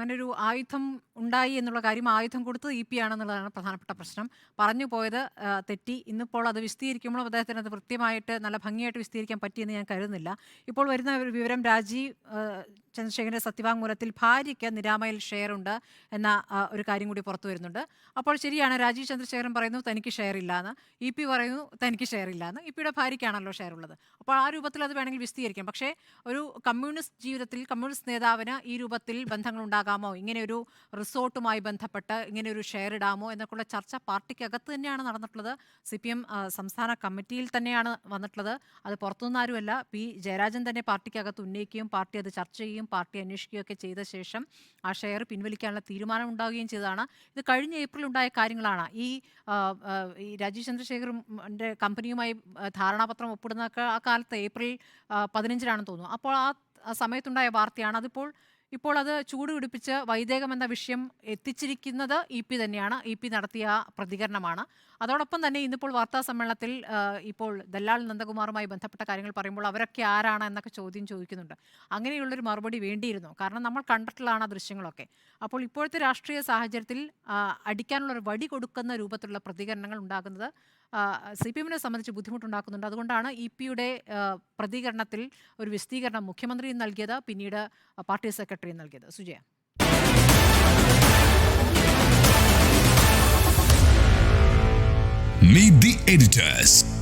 അങ്ങനെ ഒരു ആയുധം ഉണ്ടായി എന്നുള്ള കാര്യം ആയുധം കൊടുത്തത് ഇ.പി. ആണെന്നുള്ളതാണ് പ്രധാനപ്പെട്ട പ്രശ്നം. പറഞ്ഞു പോയത് തെറ്റി. ഇന്നിപ്പോൾ അത് വിശദീകരിക്കുമ്പോഴും അദ്ദേഹത്തിന് അത് കൃത്യമായിട്ട് നല്ല ഭംഗിയായിട്ട് വിശദീകരിക്കാൻ പറ്റിയെന്ന് ഞാൻ കരുതുന്നില്ല. ഇപ്പോൾ വരുന്ന ഒരു വിവരം രാജീവ് ചന്ദ്രശേഖരൻ്റെ സത്യവാങ്മൂലത്തിൽ ഭാര്യയ്ക്ക് നിരാമയിൽ ഷെയറുണ്ട് എന്ന ഒരു കാര്യം കൂടി പുറത്തു വരുന്നുണ്ട്. അപ്പോൾ ശരിയാണ്, രാജീവ് ചന്ദ്രശേഖരൻ പറയുന്നു തനിക്ക് ഷെയർ ഇല്ലാന്ന്, ഇ.പി. പറയുന്നു തനിക്ക് ഷെയർ ഇല്ലാന്ന്. ഇ.പിയുടെ ഭാര്യയ്ക്കാണല്ലോ ഷെയർ ഉള്ളത്. അപ്പോൾ ആ രൂപത്തിൽ അത് വേണമെങ്കിൽ വിശദീകരിക്കാം. പക്ഷേ ഒരു കമ്മ്യൂണിസ്റ്റ് ജീവിതത്തിൽ കമ്മ്യൂണിസ്റ്റ് നേതാവിന് ഈ രൂപത്തിൽ ബന്ധങ്ങൾ ഉണ്ടാകാമോ, ഇങ്ങനെ ഒരു റിസോർട്ടുമായി ബന്ധപ്പെട്ട് ഇങ്ങനെ ഒരു ഷെയർ ഇടാമോ എന്നൊക്കെയുള്ള ചർച്ച പാർട്ടിക്കകത്ത് തന്നെയാണ് നടന്നിട്ടുള്ളത്. CPM സംസ്ഥാന കമ്മിറ്റിയിൽ തന്നെയാണ് വന്നിട്ടുള്ളത്. അത് പുറത്തുനിന്ന് ആരുമല്ല, പി ജയരാജൻ തന്നെ പാർട്ടിക്കകത്ത് ഉന്നയിക്കുകയും പാർട്ടി അത് ചർച്ച ചെയ്യുകയും പാർട്ടി അന്വേഷിക്കുകയൊക്കെ ചെയ്ത ശേഷം ആ ഷെയർ പിൻവലിക്കാനുള്ള തീരുമാനം ഉണ്ടാവുകയും ചെയ്തതാണ്. ഇത് കഴിഞ്ഞ ഏപ്രിൽ ഉണ്ടായ കാര്യങ്ങളാണ്. ഈ രാജീവ് ചന്ദ്രശേഖറിൻ്റെ കമ്പനിയുമായി ധാരണാപത്രം ഒപ്പിടുന്നതൊക്കെ ആ കാലത്ത് ഏപ്രിൽ 15-നാണെന്ന് തോന്നുന്നു. അപ്പോൾ ആ സമയത്തുണ്ടായ വാർത്തയാണ്. ഇപ്പോൾ അത് ചൂടുപിടിപ്പിച്ച് വൈദേകം എന്ന വിഷയം എത്തിച്ചിരിക്കുന്നത് ഇ.പി. തന്നെയാണ്. ഇ.പി. നടത്തിയ പ്രതികരണമാണ്. അതോടൊപ്പം തന്നെ ഇന്നിപ്പോൾ വാർത്താ സമ്മേളനത്തിൽ ഇപ്പോൾ ദല്ലാൽ നന്ദകുമാറുമായി ബന്ധപ്പെട്ട കാര്യങ്ങൾ പറയുമ്പോൾ അവരൊക്കെ ആരാണ് എന്നൊക്കെ ചോദ്യം ചോദിക്കുന്നുണ്ട്. അങ്ങനെയുള്ളൊരു മറുപടി വേണ്ടിയിരുന്നു. കാരണം നമ്മൾ കണ്ടിട്ടുള്ളതാണ് ആ ദൃശ്യങ്ങളൊക്കെ. അപ്പോൾ ഇപ്പോഴത്തെ രാഷ്ട്രീയ സാഹചര്യത്തിൽ അടിക്കാനുള്ളൊരു വടി കൊടുക്കുന്ന രൂപത്തിലുള്ള പ്രതികരണങ്ങൾ ഉണ്ടാകുന്നത് CPM-നെ സംബന്ധിച്ച് ബുദ്ധിമുട്ടുണ്ടാക്കുന്നുണ്ട്. അതുകൊണ്ടാണ് ഇ.പിയുടെ പ്രതികരണത്തിൽ ഒരു വിശദീകരണം മുഖ്യമന്ത്രിയും നൽകിയത്, പിന്നീട് പാർട്ടി സെക്രട്ടറിയും നൽകിയത്. സുജയ. Meet the editors.